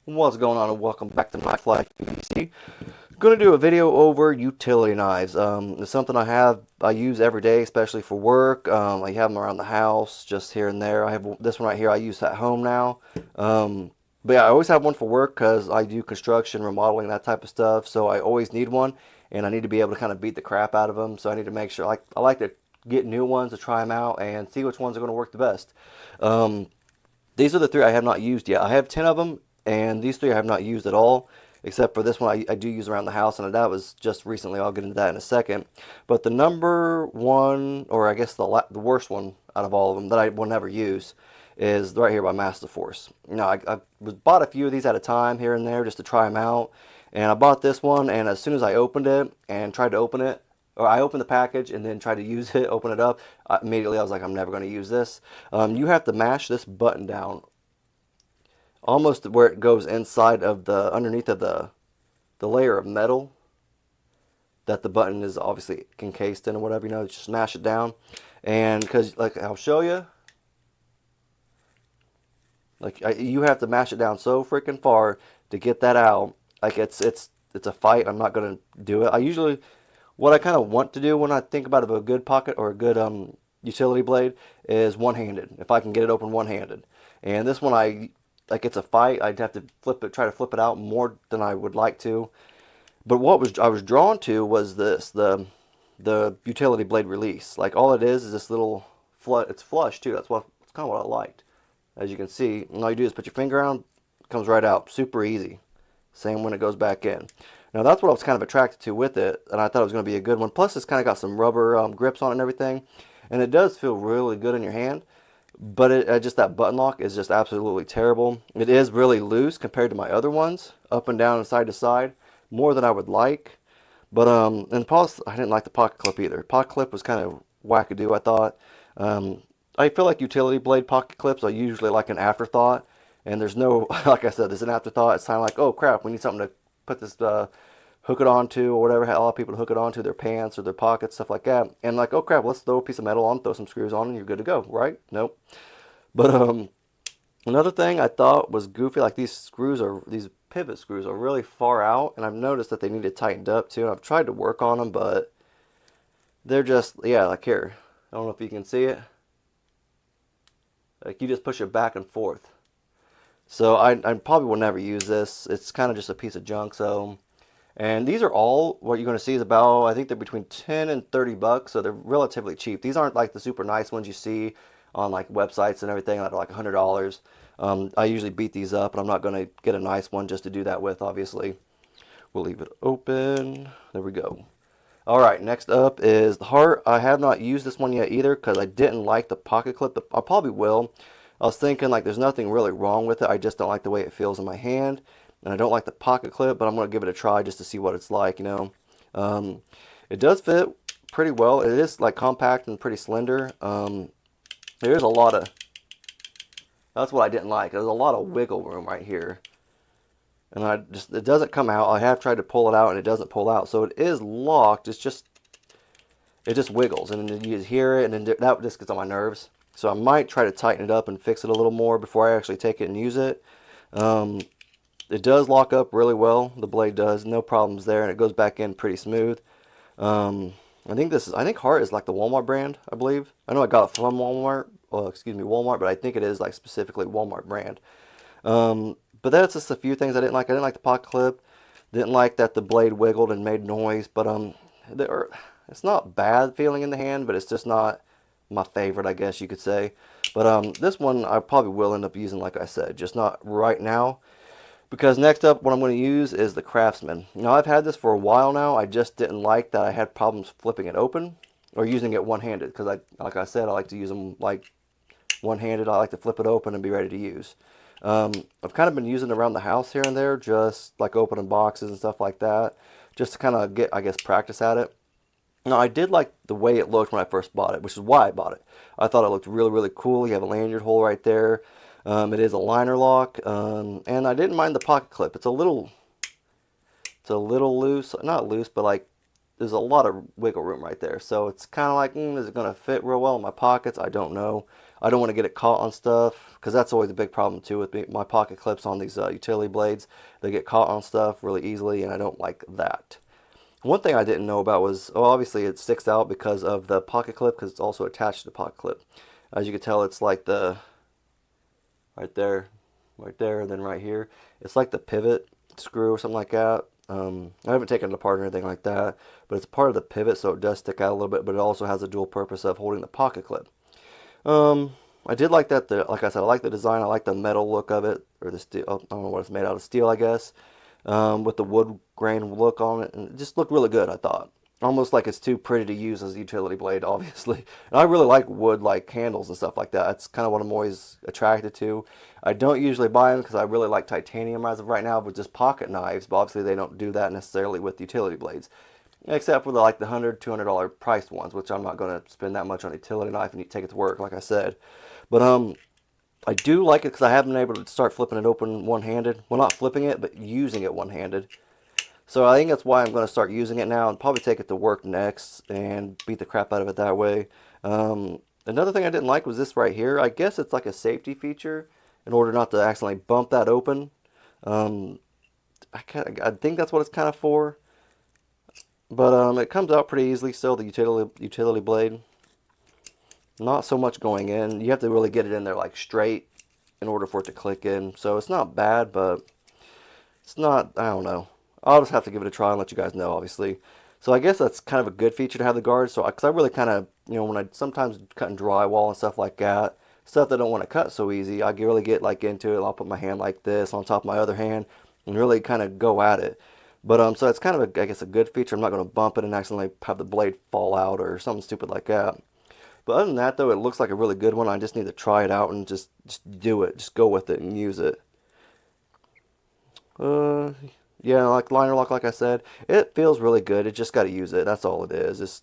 What's going on, and welcome back to my Flag PC. Going to do a video over utility knives. It's something I use every day, especially for work. I have them around the house, just here and there. I have this one right here I use at home now. But yeah, I always have one for work because I do construction, remodeling, that type of stuff. So I always need one, and I need to be able to kind of beat the crap out of them. So I need to make sure, I like to get new ones to try them out and see which ones are going to work the best. Um, these are the three I have not used yet. I have 10 of them, and these three I have not used at all, except for this one I do use around the house, and that was just recently. I'll get into that in a second. But the number one, or I guess the worst one out of all of them that I will never use, is right here by Masterforce. Now, I bought a few of these at a time here and there just to try them out, and I bought this one, and as soon as I opened it and tried to open it, or I opened the package and then tried to use it, open it up, immediately I was like, I'm never going to use this. You have to mash this button down almost where it goes inside of underneath of the layer of metal that the button is obviously encased in or whatever, just smash it down. And because, like, I'll show you, you have to mash it down so freaking far to get that out. Like, it's a fight. I'm not going to do it. What I kind of want to do when I think about a good pocket or a good utility blade is one-handed. If I can get it open one-handed. And this one, like, it's a fight. I'd have to try to flip it out more than I would like to. But I was drawn to was the utility blade release. Like, all it is this little it's flush too. That's kind of what I liked. As you can see, and all you do is put your finger on, it comes right out, super easy. Same when it goes back in. Now that's what I was kind of attracted to with it, and I thought it was going to be a good one. Plus, it's kind of got some rubber grips on it and everything, and it does feel really good in your hand. But just that button lock is just absolutely terrible. It is really loose compared to my other ones, up and down and side to side, more than I would like. But and plus, I didn't like the pocket clip either. Pocket clip was kind of wackadoo, I thought. I feel like utility blade pocket clips are usually like an afterthought, and there's no, like I said, there's an afterthought. It's kind of like, oh crap, we need something to put this, hook it onto, or whatever. A lot of people hook it onto their pants or their pockets, stuff like that. And like, oh crap, let's throw a piece of metal on, throw some screws on, and you're good to go, right? Nope. But another thing I thought was goofy, like these pivot screws are really far out, and I've noticed that they need to tightened up too. And I've tried to work on them, but they're just, yeah, like here. I don't know if you can see it. Like, you just push it back and forth. So I probably will never use this. It's kind of just a piece of junk. So, and these are all, what you're going to see is about, I think they're between 10 and 30 bucks. So they're relatively cheap. These aren't like the super nice ones you see on like websites and everything that are like $100. I usually beat these up, and I'm not going to get a nice one just to do that with, obviously. We'll leave it open. There we go. Alright, next up is the heart. I have not used this one yet either because I didn't like the pocket clip. I probably will. I was thinking, like, there's nothing really wrong with it. I just don't like the way it feels in my hand. And I don't like the pocket clip, but I'm going to give it a try just to see what it's like. It does fit pretty well. It is, like, compact and pretty slender. There is a lot of... That's what I didn't like. There's a lot of wiggle room right here. And it doesn't come out. I have tried to pull it out, and it doesn't pull out. So it is locked. It just wiggles, and then you just hear it, and then that just gets on my nerves. So I might try to tighten it up and fix it a little more before I actually take it and use it. It does lock up really well. The blade does, no problems there, and it goes back in pretty smooth. I think Hart is like the Walmart brand, I believe. I know I got it from Walmart. Well, excuse me, Walmart, but I think it is like specifically Walmart brand. But that's just a few things I didn't like. I didn't like the pocket clip. Didn't like that the blade wiggled and made noise. But it's not bad feeling in the hand, but it's just not my favorite, I guess you could say. But this one I probably will end up using, like I said, just not right now. Because next up, what I'm going to use is the Craftsman. Now, I've had this for a while now. I just didn't like that I had problems flipping it open or using it one-handed. Because, like I said, I like to use them like one-handed. I like to flip it open and be ready to use. I've kind of been using it around the house here and there, just like opening boxes and stuff like that, just to kind of get, I guess, practice at it. Now, I did like the way it looked when I first bought it, which is why I bought it. I thought it looked really, really cool. You have a lanyard hole right there. It is a liner lock, and I didn't mind the pocket clip. It's a little loose, not loose, but like there's a lot of wiggle room right there. So it's kind of like, is it going to fit real well in my pockets? I don't know. I don't want to get it caught on stuff, because that's always a big problem too with my pocket clips on these utility blades. They get caught on stuff really easily, and I don't like that. One thing I didn't know about was, oh, obviously it sticks out because of the pocket clip, because it's also attached to the pocket clip. As you can tell, it's like the, right there, and then right here. It's like the pivot screw or something like that. I haven't taken it apart or anything like that, but it's part of the pivot, so it does stick out a little bit, but it also has a dual purpose of holding the pocket clip. I did like that, like I said, I like the design, I like the metal look of it, or the steel, I don't know what it's made out of, steel, I guess, with the wood grain look on it, and it just looked really good, I thought. Almost like it's too pretty to use as a utility blade, obviously. And I really like wood, like handles and stuff like that. That's kind of what I'm always attracted to. I don't usually buy them because I really like titanium as of right now with just pocket knives, but obviously they don't do that necessarily with utility blades. Except for like the $100, $200 priced ones, which I'm not going to spend that much on a utility knife and take it to work, like I said. But I do like it because I have been able to start flipping it open one-handed. Well, not flipping it, but using it one-handed. So I think that's why I'm going to start using it now and probably take it to work next and beat the crap out of it that way. Another thing I didn't like was this right here. I guess it's like a safety feature in order not to accidentally bump that open. I think that's what it's kind of for. But it comes out pretty easily still, the utility blade. Not so much going in. You have to really get it in there like straight in order for it to click in. So it's not bad, but it's not, I don't know. I'll just have to give it a try and let you guys know, obviously. So I guess that's kind of a good feature to have the guard. So, because I really kind of, when I sometimes cutting drywall and stuff like that, stuff that I don't want to cut so easy, I can really get like into it. I'll put my hand like this on top of my other hand and really kind of go at it. But so it's kind of, I guess, a good feature. I'm not going to bump it and accidentally have the blade fall out or something stupid like that. But other than that, though, it looks like a really good one. I just need to try it out and just do it. Just go with it and use it. Yeah, like liner lock, like I said, it feels really good. It just got to use it. That's all it is. Just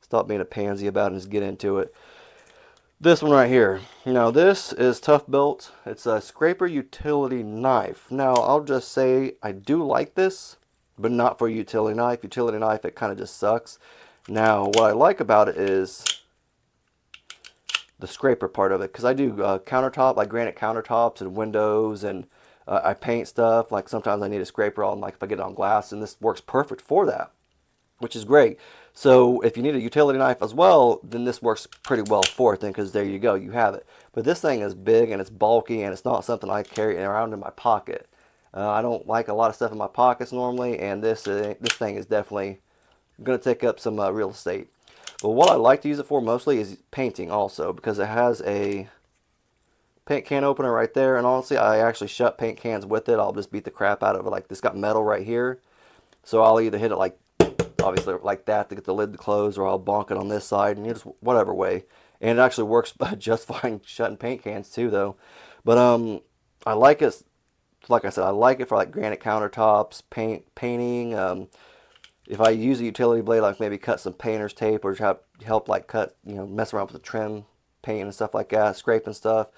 stop being a pansy about it and just get into it. This one right here. Now, this is Toughbuilt. It's a scraper utility knife. Now, I'll just say I do like this, but not for a utility knife. Utility knife, it kind of just sucks. Now, what I like about it is the scraper part of it, because I do countertop, like granite countertops and windows, and I paint stuff. Like sometimes I need a scraper on, like if I get it on glass, and this works perfect for that, which is great. So if you need a utility knife as well, then this works pretty well for it then, because there you go, you have it. But this thing is big and it's bulky, and it's not something I carry around in my pocket. I don't like a lot of stuff in my pockets normally, and this thing is definitely going to take up some real estate. But what I like to use it for mostly is painting also, because it has a paint can opener right there, and honestly I actually shut paint cans with it. I'll just beat the crap out of it. Like this got metal right here, so I'll either hit it like, obviously like that to get the lid to close, or I'll bonk it on this side, and just whatever way. And it actually works just fine shutting paint cans too though. But I like it, like I said, I like it for like granite countertops, painting. If I use a utility blade, like maybe cut some painter's tape, or help like cut, mess around with the trim paint and stuff like that, scraping stuff.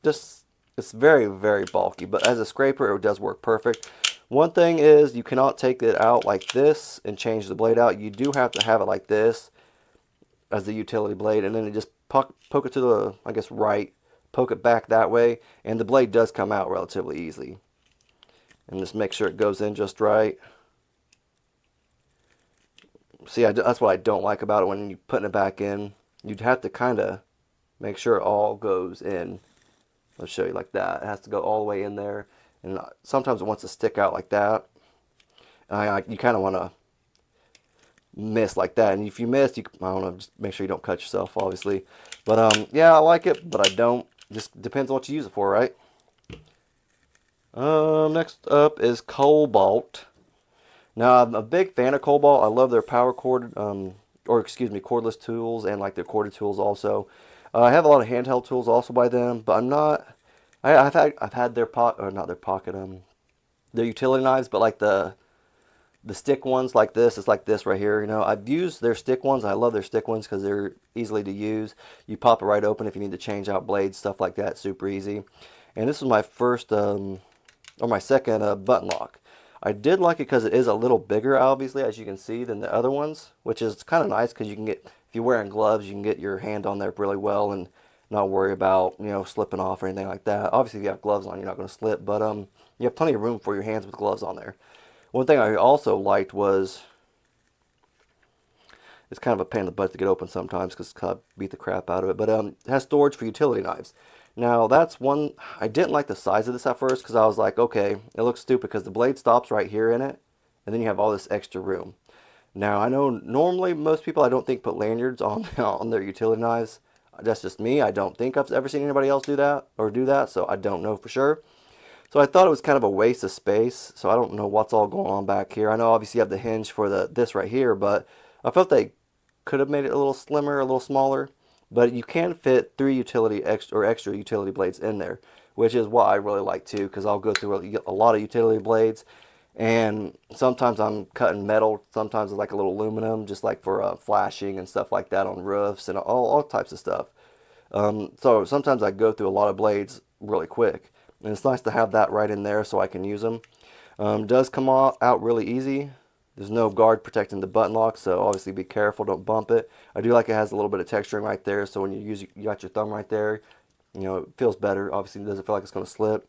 Just, it's very, very bulky, but as a scraper, it does work perfect. One thing is you cannot take it out like this and change the blade out. You do have to have it like this as the utility blade, and then you just poke it to the, I guess, right, poke it back that way, and the blade does come out relatively easy. And just make sure it goes in just right. See, that's what I don't like about it. When you're putting it back in, you'd have to kind of make sure it all goes in. I'll show you like that. It has to go all the way in there. And sometimes it wants to stick out like that. You kind of want to miss like that. And if you miss, I don't know, just make sure you don't cut yourself, obviously. But yeah, I like it, but I don't. Just depends on what you use it for, right? Next up is Kobalt. Now, I'm a big fan of Kobalt. I love their power cord, cordless tools, and like their corded tools also. I have a lot of handheld tools also by them, but I'm not. I've had their their utility knives, but like the stick ones like this. It's like this right here. I've used their stick ones. I love their stick ones because they're easily to use. You pop it right open if you need to change out blades, stuff like that. Super easy. And this was my first or my second button lock. I did like it because it is a little bigger, obviously, as you can see, than the other ones, which is kind of nice because you can get, if you're wearing gloves, you can get your hand on there really well and not worry about, you know, slipping off or anything like that. Obviously, if you have gloves on, you're not going to slip, but you have plenty of room for your hands with gloves on there. One thing I also liked was, it's kind of a pain in the butt to get open sometimes because I beat the crap out of it, but it has storage for utility knives. Now, that's one, I didn't like the size of this at first because I was like, okay, it looks stupid because the blade stops right here in it, and then you have all this extra room. Now, I know normally most people, I don't think, put lanyards on on their utility knives. That's just me. I don't think I've ever seen anybody else do that or do that, so I don't know for sure. So I thought it was kind of a waste of space, so I don't know what's all going on back here. I know obviously you have the hinge for this right here, but I felt they could have made it a little slimmer, a little smaller. But you can fit 3 extra utility blades in there, which is what I really like too, because I'll go through a lot of utility blades, and sometimes I'm cutting metal, sometimes it's like a little aluminum, just like for flashing and stuff like that on roofs and all types of stuff. So sometimes I go through a lot of blades really quick, and it's nice to have that right in there so I can use them. Does come out really easy. There's no guard protecting the button lock, so obviously be careful, don't bump it. I do like it has a little bit of texturing right there, so when you got your thumb right there, you know, it feels better. Obviously, it doesn't feel like it's going to slip.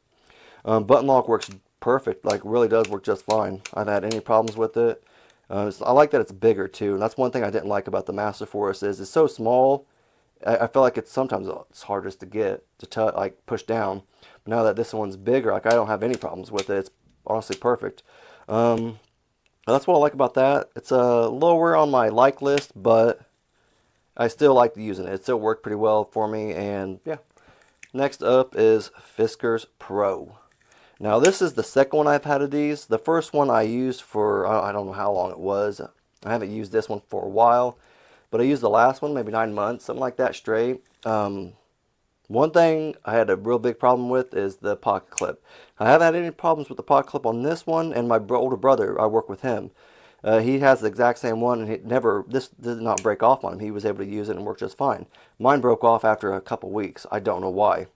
Button lock works perfect, like really does work just fine. I've had any problems with it. I like that it's bigger too, and that's one thing I didn't like about the masterforce is it's so small. I feel like sometimes it's hardest to get to like push down. But now that this one's bigger, like I don't have any problems with it. It's honestly perfect. That's what I like about that. It's lower on my like list, but I still like using it. It still worked pretty well for me, and yeah. Next up is Fiskars Pro. Now this is the second one I've had of these. The first one I used for, I don't know how long it was. I haven't used this one for a while, but I used the last one, maybe 9 months, something like that straight. One thing I had a real big problem with is the pocket clip. I haven't had any problems with the pocket clip on this one, and my older brother, I work with him. He has the exact same one, and this did not break off on him. He was able to use it and work just fine. Mine broke off after a couple weeks. I don't know why.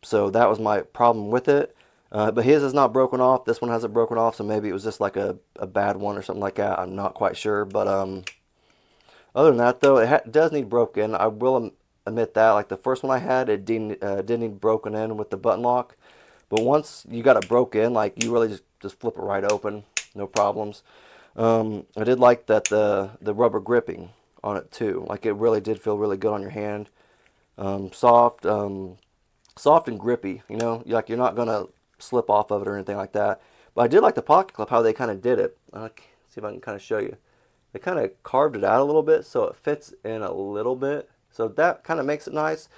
So that was my problem with it. But his is not broken off. This one hasn't broken off, so maybe it was just like a bad one or something like that. I'm not quite sure. But other than that, though, it does need broken. I will admit that. Like the first one I had, it did need broken in with the button lock. But once you got it broke in, like you really just flip it right open, no problems. I did like that the rubber gripping on it too. Like it really did feel really good on your hand. Soft, soft and grippy. You know, like you're not gonna slip off of it or anything like that. But I did like the pocket clip, how they kind of did it. Let's see if I can kind of show you. They kind of carved it out a little bit so it fits in a little bit. So that kind of makes it nice.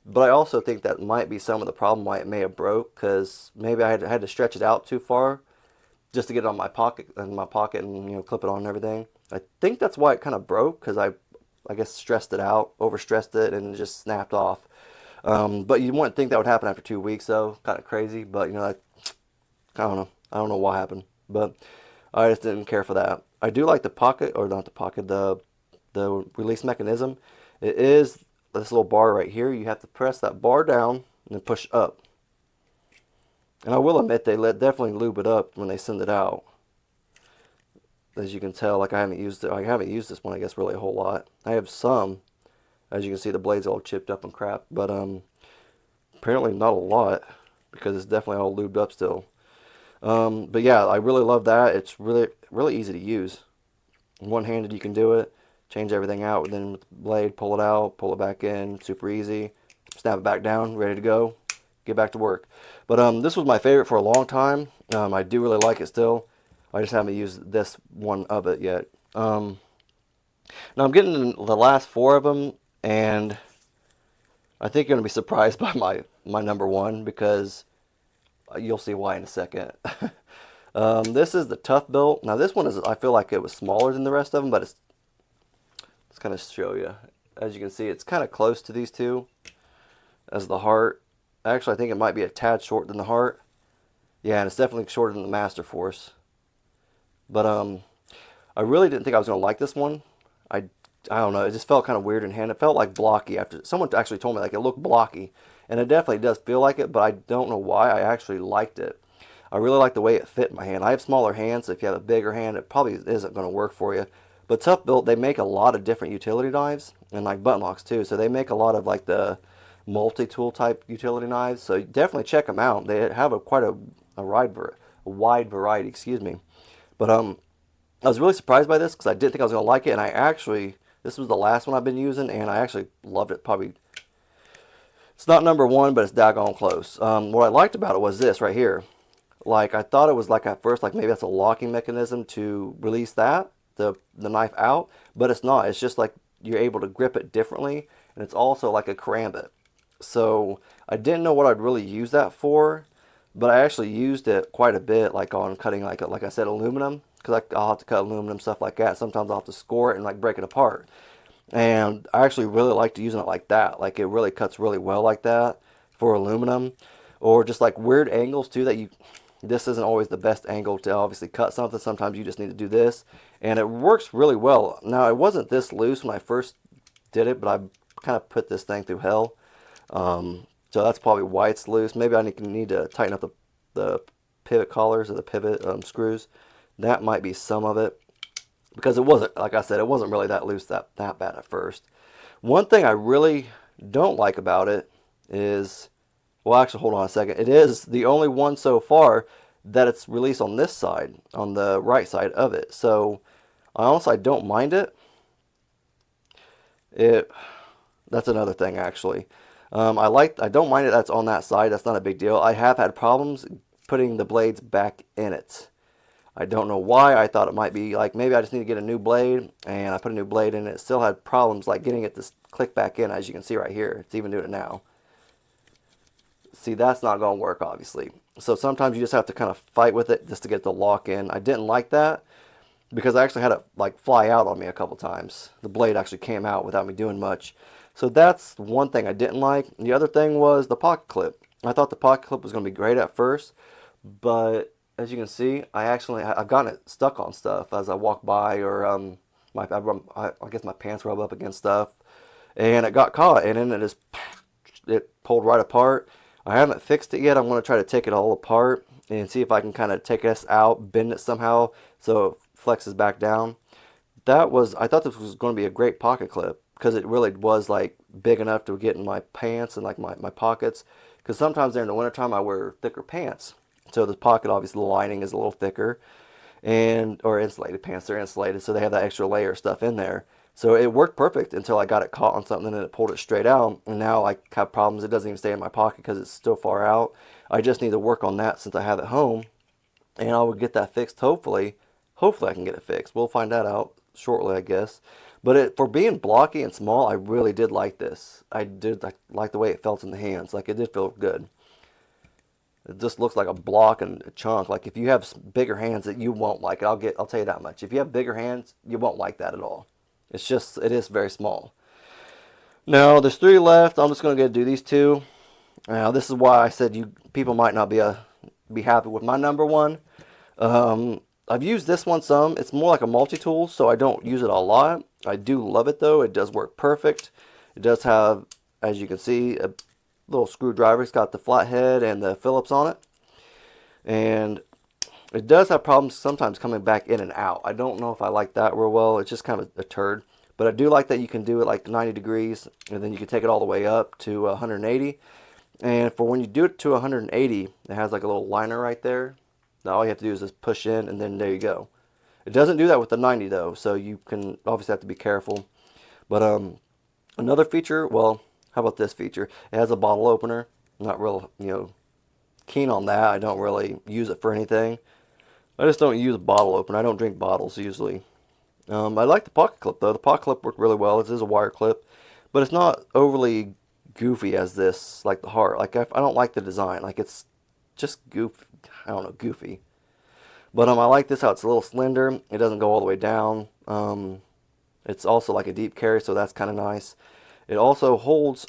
But I also think that might be some of the problem why it may have broke, because maybe I had to stretch it out too far just to get it on my pocket and you know, clip it on and everything. I think that's why it kind of broke, because I guess stressed it out, overstressed it, and it just snapped off. But you wouldn't think that would happen after 2 weeks, though. Kind of crazy, but you know, I don't know. I don't know what happened, but I just didn't care for that. I do like the pocket, or not the pocket, the release mechanism. It is this little bar right here. You have to press that bar down and then push up. And I will admit they definitely lube it up when they send it out. As you can tell, like I haven't used it. I haven't used this one, I guess, really a whole lot. I have some. As you can see, the blade's all chipped up and crap, but apparently not a lot, because it's definitely all lubed up still. But yeah, I really love that. It's really easy to use. One-handed, you can do it. Change everything out, and then with the blade, pull it out, pull it back in. Super easy. Snap it back down, ready to go. Get back to work. But this was my favorite for a long time. I do really like it still. I just haven't used this one of it yet. Now I'm getting the last 4 of them, and I think you're going to be surprised by my number 1, because you'll see why in a second. This is the Toughbuilt. Now this one is, I feel like it was smaller than the rest of them, but let's kind of show you. As you can see, it's kind of close to these two as the heart. Actually, I think it might be a tad shorter than the heart. Yeah, and it's definitely shorter than the masterforce. But I really didn't think I was going to like this one. I don't know, it just felt kind of weird in hand. It felt like blocky. After someone actually told me like it looked blocky, and it definitely does feel like it, but I don't know why. I actually liked it. I really like the way it fit in my hand. I have smaller hands, so if you have a bigger hand, it probably isn't going to work for you. But Toughbuilt, they make a lot of different utility knives and like butt locks too. So they make a lot of like the multi-tool type utility knives. So definitely check them out. They have quite a wide variety, excuse me. But I was really surprised by this because I didn't think I was gonna like it, and this was the last one I've been using, and I actually loved it. Probably it's not number one, but it's daggone close. What I liked about it was this right here. Like I thought it was like at first, like maybe that's a locking mechanism to release the knife out, but it's not. It's just like you're able to grip it differently, and it's also like a karambit. So I didn't know what I'd really use that for, but I actually used it quite a bit, like on cutting like I said, aluminum, because I'll have to cut aluminum stuff like that. Sometimes I'll have to score it and like break it apart. And I actually really liked using it like that. Like it really cuts really well like that for aluminum, or just like weird angles too that this isn't always the best angle to obviously cut something. Sometimes you just need to do this, and it works really well. Now it wasn't this loose when I first did it, but I kind of put this thing through hell. So that's probably why it's loose. Maybe I need to tighten up the pivot collars or the pivot screws. That might be some of it, because it wasn't, like I said, it wasn't really that loose that bad at first. One thing I really don't like about it is, well, actually, hold on a second. It is the only one so far that it's released on this side, on the right side of it. So I don't mind it. That's another thing actually. I don't mind it that's on that side. That's not a big deal. I have had problems putting the blades back in it. I don't know why. I thought it might be like maybe I just need to get a new blade, and I put a new blade in it. It still had problems like getting it to click back in, as you can see right here. It's even doing it now. See, that's not going to work, obviously. So sometimes you just have to kind of fight with it just to get the lock in. I didn't like that because I actually had it like fly out on me a couple times. The blade actually came out without me doing much. So that's one thing I didn't like. The other thing was the pocket clip. I thought the pocket clip was going to be great at first, but as you can see, I've gotten it stuck on stuff as I walk by, or I guess my pants rub up against stuff, and it got caught, and then it pulled right apart. I haven't fixed it yet. I'm going to try to take it all apart and see if I can kind of take this out, bend it somehow so it flexes back down. I thought this was going to be a great pocket clip because it really was like big enough to get in my pants and like my pockets, because sometimes during the wintertime I wear thicker pants. So the pocket, obviously the lining is a little thicker, or insulated pants, they're insulated, so they have that extra layer of stuff in there. So it worked perfect until I got it caught on something and it pulled it straight out. And now I have problems. It doesn't even stay in my pocket because it's still far out. I just need to work on that since I have it home, and I will get that fixed hopefully. Hopefully I can get it fixed. We'll find that out shortly, I guess. But for being blocky and small, I really did like this. I like the way it felt in the hands. Like it did feel good. It just looks like a block and a chunk. Like if you have bigger hands, that you won't like it. I'll tell you that much. If you have bigger hands, you won't like that at all. It is very small. Now there's 3 left. I'm just going to do these 2. Now this is why I said people might not be happy with my number 1. I've used this one some. It's more like a multi-tool, so I don't use it a lot. I do love it though. It does work perfect. It does have, as you can see, a little screwdriver. It's got the flathead and the Phillips on it, and it does have problems sometimes coming back in and out. I don't know if I like that real well. It's just kind of a turd, but I do like that you can do it like 90 degrees, and then you can take it all the way up to 180. And for when you do it to 180, it has like a little liner right there. Now all you have to do is just push in, and then there you go. It doesn't do that with the 90 though, so you can obviously have to be careful. But another feature, well, how about this feature? It has a bottle opener. I'm not real, keen on that. I don't really use it for anything. I just don't use a bottle opener. I don't drink bottles usually. I like the pocket clip though. The pocket clip worked really well. It is a wire clip, but it's not overly goofy as this, like the heart. Like I don't like the design. Like it's just goofy. I don't know, goofy. But I like this how it's a little slender. It doesn't go all the way down. It's also like a deep carry, so that's kind of nice. It also holds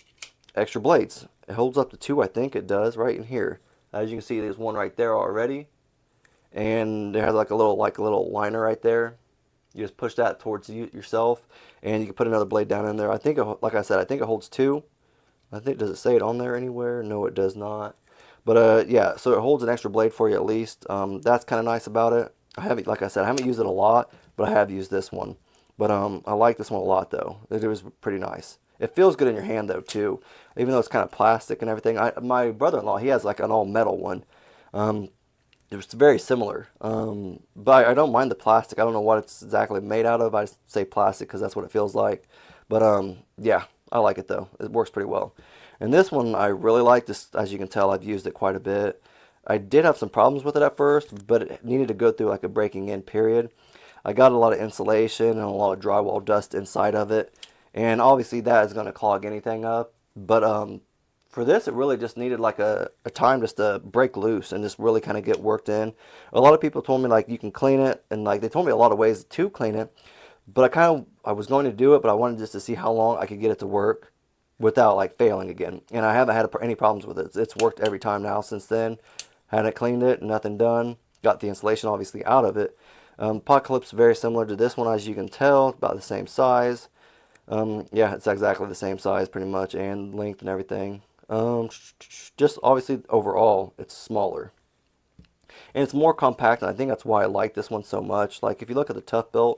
extra blades. It holds up to 2, I think it does, right in here. As you can see, there's one right there already, and it has like a little liner right there. You just push that towards yourself, and you can put another blade down in there. I think, like I said, I think it holds 2. Does it say it on there anywhere? No, it does not. But yeah, so it holds an extra blade for you at least. That's kind of nice about it. Like I said, I haven't used it a lot, but I have used this one. But I like this one a lot though. It was pretty nice. It feels good in your hand though too, even though it's kind of plastic and everything. My brother-in-law, he has like an all metal one. Um, it's very similar, but I don't mind the plastic. I don't know what it's exactly made out of. I say plastic because that's what it feels like. But yeah, I like it though. It works pretty well. And this one I really like. This, as you can tell, I've used it quite a bit. I did have some problems with it at first, but it needed to go through like a breaking in period. I got a lot of insulation and a lot of drywall dust inside of it, and obviously that is going to clog anything up. But for this, it really just needed like a time just to break loose and just really kind of get worked in. A lot of people told me like you can clean it, and like they told me a lot of ways to clean it. But I was going to do it, but I wanted just to see how long I could get it to work without like failing again. And I haven't had any problems with it. It's worked every time now since then. Hadn't cleaned it, nothing done. Got the insulation obviously out of it. Pot clip's very similar to this one, as you can tell, about the same size. Yeah, it's exactly the same size pretty much, and length and everything. Just obviously overall, it's smaller. And it's more compact, and I think that's why I like this one so much. Like if you look at the Toughbuilt,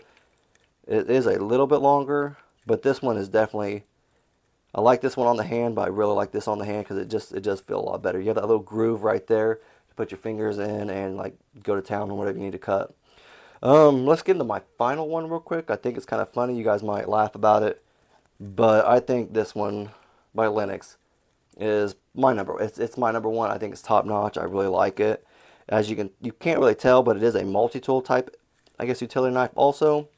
it is a little bit longer, but this one is definitely, I like this one on the hand, but I really like this on the hand because it does feel a lot better. You have that little groove right there to put your fingers in and like go to town on whatever you need to cut. Let's get into my final one real quick. I think it's kind of funny. You guys might laugh about it, but I think this one by Lenox is my number. It's my number one. I think it's top notch. I really like it. As you can't really tell, but it is a multi-tool type, I guess, utility knife also.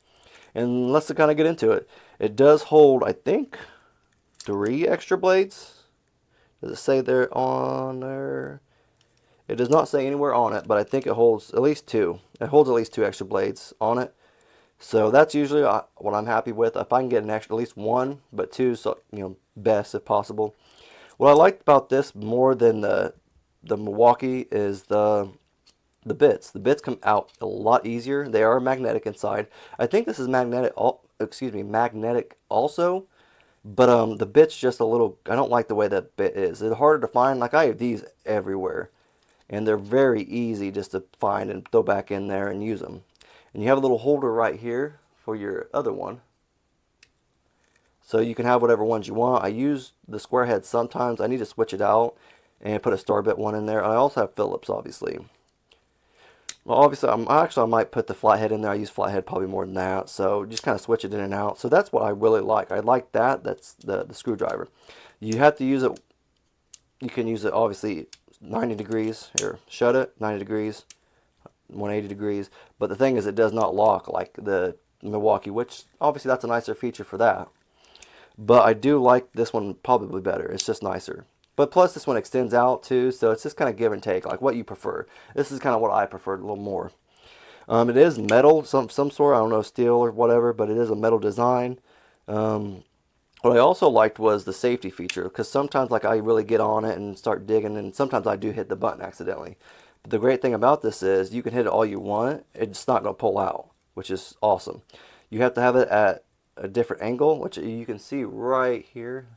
And let's kind of get into it. It does hold, I think, 3 extra blades. Does it say there on there? It does not say anywhere on it, but I think it holds at least 2. It holds at least 2 extra blades on it. So that's usually what I'm happy with. If I can get an extra, at least 1, but 2, so best if possible. What I liked about this more than the Milwaukee is the bits. The bits come out a lot easier. They are magnetic inside. I think this is magnetic. Magnetic also. But the bit's just a little. I don't like the way that bit is. It's harder to find. Like I have these everywhere, and they're very easy just to find and throw back in there and use them. And you have a little holder right here for your other one, so you can have whatever ones you want. I use the square head sometimes. I need to switch it out and put a star bit one in there. I also have Phillips, obviously. Well, obviously, I might put the flathead in there. I use flathead probably more than that, so just kind of switch it in and out. So that's what I really like. I like that. That's the screwdriver. You have to use it. You can use it obviously 90 degrees. Here, shut it. 90 degrees, 180 degrees. But the thing is, it does not lock like the Milwaukee, which obviously that's a nicer feature for that. But I do like this one probably better. It's just nicer. But plus this one extends out too, so it's just kind of give and take, like what you prefer. This is kind of what I prefer a little more. It is metal, some sort, I don't know, steel or whatever, but it is a metal design. What I also liked was the safety feature, because sometimes like I really get on it and start digging, and sometimes I do hit the button accidentally. But the great thing about this is you can hit it all you want, it's not going to pull out, which is awesome. You have to have it at a different angle, which you can see right here.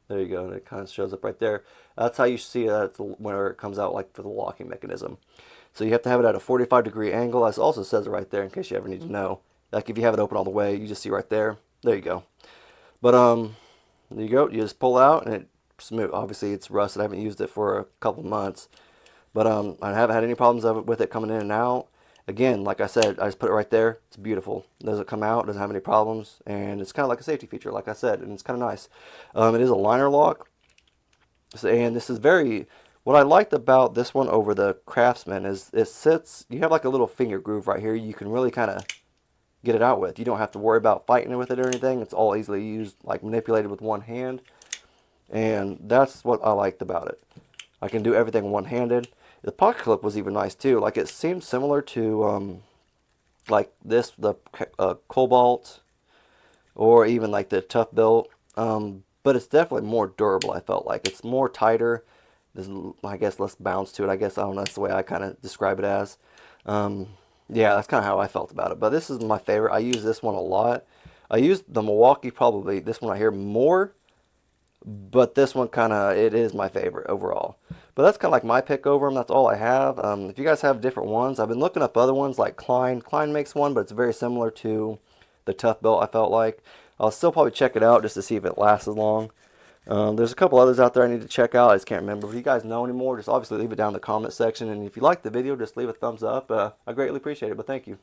There you go, and it kind of shows up right there. That's how you see it where it comes out, like for the locking mechanism. So you have to have it at a 45-degree angle. As also says it right there in case you ever need to know. Like if you have it open all the way, you just see right there. There you go. But there you go. You just pull out and it's smooth. Obviously it's rusted. I haven't used it for a couple months. But I haven't had any problems with it coming in and out. Again, like I said, I just put it right there. It's beautiful. It doesn't come out, doesn't have any problems, and it's kind of like a safety feature, like I said, and it's kind of nice. It is a liner lock, and this is very. What I liked about this one over the Craftsman is it sits. You have like a little finger groove right here. You can really kind of get it out with. You don't have to worry about fighting with it or anything. It's all easily used, like manipulated with one hand, and that's what I liked about it. I can do everything one-handed. The pocket clip was even nice too. Like it seemed similar to like this, the Kobalt, or even like the Toughbuilt. But it's definitely more durable. I felt like it's more tighter. There's, I guess, less bounce to it. I guess I don't know. That's the way I kind of describe it as. Yeah, that's kind of how I felt about it. But this is my favorite. I use this one a lot. I use the Milwaukee probably this one right here more. But this one kind of, it is my favorite overall. But that's kind of like my pick over them. That's all I have. If you guys have different ones, I've been looking up other ones like Klein. Klein makes one, but it's very similar to the Toughbuilt, I felt like. I'll still probably check it out just to see if it lasts as long. There's a couple others out there I need to check out. I just can't remember. If you guys know anymore, just obviously leave it down in the comment section. And if you liked the video, just leave a thumbs up. I greatly appreciate it, but thank you.